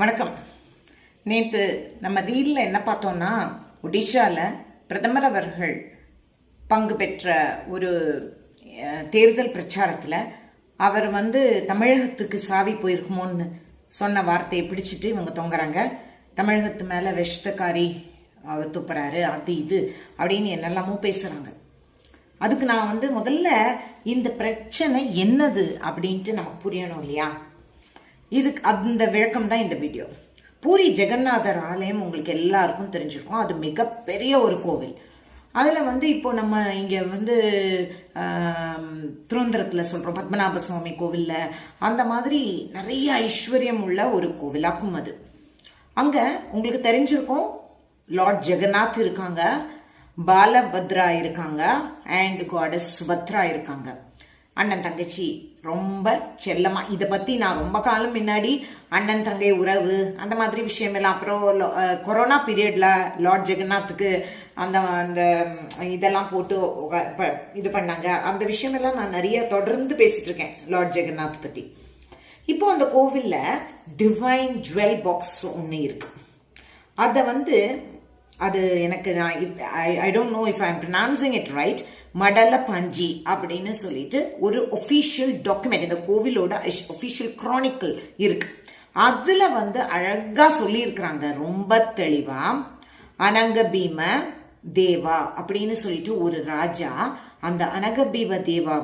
வணக்கம். நேற்று நம்ம ரீலில் என்ன பார்த்தோம்னா, ஒடிஷாவில் பிரதமர் அவர்கள் பங்கு பெற்ற ஒரு தேர்தல் பிரச்சாரத்தில் அவர் தமிழகத்துக்கு சாவி போயிருக்குமோன்னு சொன்ன வார்த்தையை பிடிச்சிட்டு இவங்க தொங்குறாங்க. தமிழகத்து மேலே விஷத்தக்காரி அவர் துப்புறாரு, அது இது அப்படின்னு என்னெல்லாமோ பேசுகிறாங்க. அதுக்கு நான் முதல்ல இந்த பிரச்சனை என்னது அப்படின்ட்டு நமக்கு புரியணும் இல்லையா? இதுக்கு அந்த விளக்கம் தான் இந்த வீடியோ. பூரி ஜெகநாதர் ஆலயம் உங்களுக்கு எல்லாருக்கும் தெரிஞ்சிருக்கும். அது மிகப்பெரிய ஒரு கோவில். அதில் இப்போ நம்ம இங்கே திருவனந்தபுரத்தில் சொல்கிறோம் பத்மநாப சுவாமி கோவிலில், அந்த மாதிரி நிறைய ஐஸ்வர்யம் உள்ள ஒரு கோவிலாக்கும் அது. அங்கே உங்களுக்கு தெரிஞ்சிருக்கும், லார்ட் ஜெகநாத் இருக்காங்க, பாலபத்ரா இருக்காங்க, அண்ட் காடஸ் சுபத்ரா இருக்காங்க. அண்ணன் தங்கச்சி ரொம்ப செல்லமா. இதை பத்தி நான் ரொம்ப காலம் முன்னாடி அண்ணன் தங்கை உறவு அந்த மாதிரி விஷயம் எல்லாம், அப்புறம் கொரோனா பீரியட்ல லார்ட் ஜெகநாத்துக்கு அந்த அந்த இதெல்லாம் போட்டு இது பண்ணாங்க. அந்த விஷயம் எல்லாம் நான் நிறைய தொடர்ந்து பேசிட்டு இருக்கேன் லார்ட் ஜெகநாத் பத்தி. இப்போ அந்த கோவில்ல டிவைன் ஜுவல் பாக்ஸ் ஒன்று இருக்கு. அதை அது எனக்கு I don't know if I am pronouncing it right, மடல பஞ்சி அப்படின்னு சொல்லிட்டு ஒரு ஒஃபிஷியல் டாக்குமெண்ட், இந்த கோவிலோட ஒஃபிஷியல் கிரானிக்கல் இருக்கு. அதுல அழகா சொல்லியிருக்கிறாங்க ரொம்ப தெளிவா. அனங்கபீம தேவா அப்படின்னு சொல்லிட்டு ஒரு ராஜா, அந்த அனங்கபீம தேவா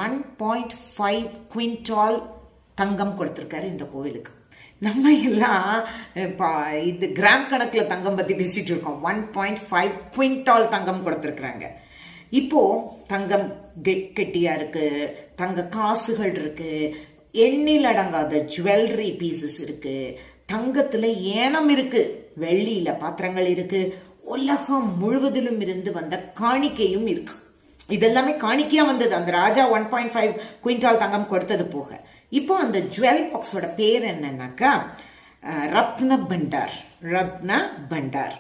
1.5 குவிண்டால் தங்கம் கொடுத்திருக்காரு இந்த கோவிலுக்கு. நம்ம எல்லாம் இது கிராம் கணக்குல தங்கம் பத்தி பேசிட்டு இருக்கோம். 1.5 குவிண்டால் தங்கம் கொடுத்திருக்கிறாங்க. இப்போ தங்கம் கெட்டியா இருக்கு, தங்க காசுகள் இருக்கு, எண்ணில் அடங்காத ஜுவல்லரி பீசஸ் இருக்கு, தங்கத்துல ஏனம் இருக்கு, வெள்ளியில பாத்திரங்கள் இருக்கு, உலகம் முழுவதிலும் இருந்து வந்த காணிக்கையும் இருக்கு. இதெல்லாமே காணிக்கையா வந்தது. அந்த ராஜா 1.5 குவிண்டால் தங்கம் கொடுத்தது போக. இப்போ அந்த ஜுவல் பாக்ஸோட பேர் என்னன்னாக்கா ரத்ன பண்டார். ரத்ன பண்டார்.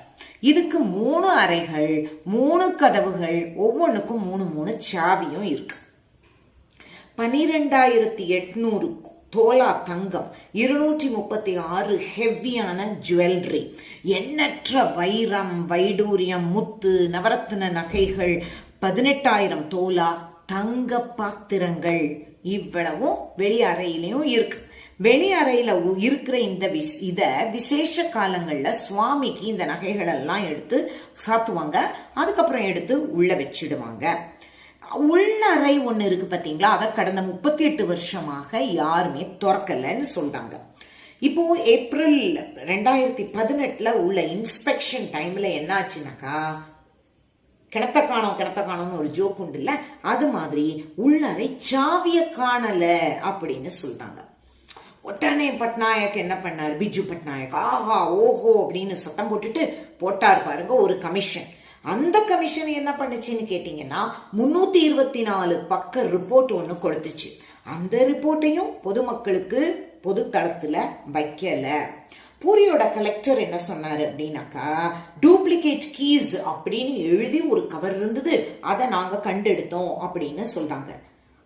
இதுக்கு 3 அறைகள், 3 கதவுகள், ஒவ்வொன்றுக்கும் 3 சாவியும் இருக்கு. 12,800 தோலா தங்கம், 236 ஹெவியான ஜுவல்லரி, எண்ணற்ற வைரம், வைடூரியம், முத்து, நவரத்ன நகைகள், 18,000 தோலா தங்க பாத்திரங்கள், இவ்வளவும் வெளி அறையிலையும் இருக்கு. வெளி அறையில இருக்கிற இந்த விசேஷ காலங்கள்ல சுவாமிக்கு இந்த நகைகள் எல்லாம் எடுத்து சாத்துவாங்க. அதுக்கப்புறம் எடுத்து உள்ள வச்சிடுவாங்க. உள்ள அறை ஒண்ணு இருக்கு பாத்தீங்களா, அதை கடந்த 38 வருஷமாக யாருமே திறக்கலன்னு சொல்றாங்க. இப்போ ஏப்ரல் 2018 உள்ள இன்ஸ்பெக்ஷன் டைம்ல என்ன ஆச்சுனாக்கா, கிணத்த காணோம்னு ஒரு ஜோக் உண்டு இல்ல, அது மாதிரி உள்ளறை சாவிய காணல அப்படின்னு சொல்றாங்க. உடனே பட்நாயக் என்ன பண்ணார், பிஜு பட்நாயக் ஆஹா ஓஹோ அப்படின்னு சத்தம் போட்டுட்டு போட்டார் பாருங்க ஒரு கமிஷன். அந்த கமிஷன் என்ன பண்ணுச்சுன்னு கேட்டீங்கன்னா 324 பக்க ரிப்போர்ட் ஒண்ணு கொடுத்துச்சு. அந்த ரிப்போர்ட்டையும் பொதுமக்களுக்கு பொது தளத்துல வைக்கல. பூரியோட கலெக்டர் என்ன சொன்னாரு அப்படின்னாக்கா, டூப்ளிகேட் கீஸ் அப்படின்னு எழுதி ஒரு கவர் இருந்தது, அதை நாங்க கண்டெடுத்தோம் அப்படின்னு சொல்றாங்க.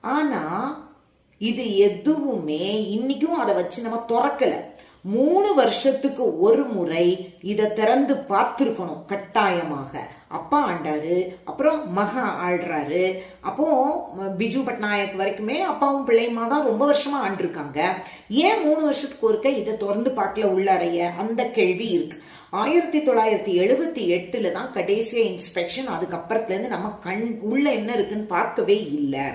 ஆனா இது எதுவுமே இன்னைக்கும் அதை வச்சு நம்ம திறக்கல. 3 வருஷத்துக்கு ஒரு முறை இதை திறந்து பார்த்திருக்கணும் கட்டாயமாக. அப்பா ஆண்டாரு, அப்புறம் மகா ஆள்றாரு. அப்போ பிஜு பட்நாயக் வரைக்குமே அப்பாவும் பிள்ளையுமா தான் ரொம்ப வருஷமா ஆண்டிருக்காங்க. ஏன் 3 வருஷத்துக்கு ஒருக்க இதை திறந்து பார்க்கல உள்ளறைய? அந்த கேள்வி இருக்கு. 1978 தான் கடைசியா இன்ஸ்பெக்ஷன். அதுக்கப்புறத்துல இருந்து நம்ம உள்ள என்ன இருக்குன்னு பார்க்கவே இல்லை.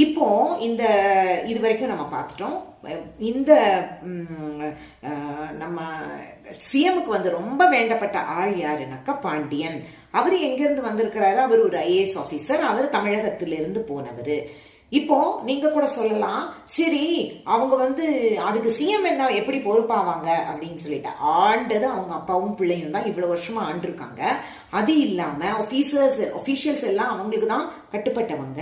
இப்போ இது வரைக்கும் நம்ம பார்த்துட்டோம். இந்த நம்ம சிஎம்க்கு ரொம்ப வேண்டப்பட்ட ஆள் யாருனாக்கா பாண்டியன். அவர் எங்க இருந்து வந்திருக்கிறாரு? அவர் ஒரு IAS ஆபீசர். அவர் தமிழகத்திலிருந்து போனவர். இப்போ நீங்க கூட சொல்லலாம், சரி அவங்க அதுக்கு சிஎம் என்ன எப்படி பொறுப்பாவாங்க அப்படின்னு சொல்லிட்டு. ஆண்டது அவங்க அப்பாவும் பிள்ளையும் தான், இவ்வளவு வருஷமா ஆண்டிருக்காங்க. அது இல்லாம ஒபிஷியல்ஸ் எல்லாம் அவங்களுக்கு தான் கட்டுப்பட்டவங்க.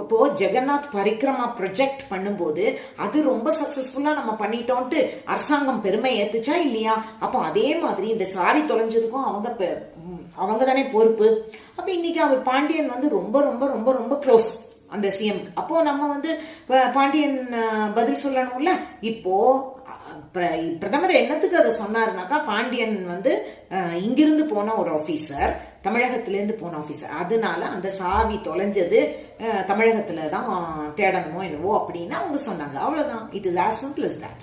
இப்போ ஜெகநாத் பரிக்ரமா ப்ரொஜெக்ட் பண்ணும்போது அது ரொம்ப சக்சஸ்ஃபுல்லா நம்ம பண்ணிட்டோம்ட்டு அரசாங்கம் பெருமை ஏத்துச்சா இல்லையா? அப்போ அதே மாதிரி இந்த சாவி தொலைஞ்சதுக்கும் அவங்க தானே பொறுப்பு. அப்ப இன்னைக்கு அவர் பாண்டியன் ரொம்ப ரொம்ப ரொம்ப ரொம்ப க்ளோஸ் அந்த சிஎம். அப்போ நம்ம பாண்டியன் பதில் சொல்லணும்ல. இப்போ பிரதமர் என்னத்துக்கு அதை சொன்னாருனாக்கா, பாண்டியன் வந்து இங்கிருந்து போன ஒரு ஆபீசர், தமிழகத்திலேருந்து போன ஆபீசர், அதனால அந்த சாவி தொலைஞ்சது தமிழகத்துல தான் தேடணுமோ என்னவோ அப்படின்னு அவங்க சொன்னாங்க. அவ்வளவுதான். It is as simple as that.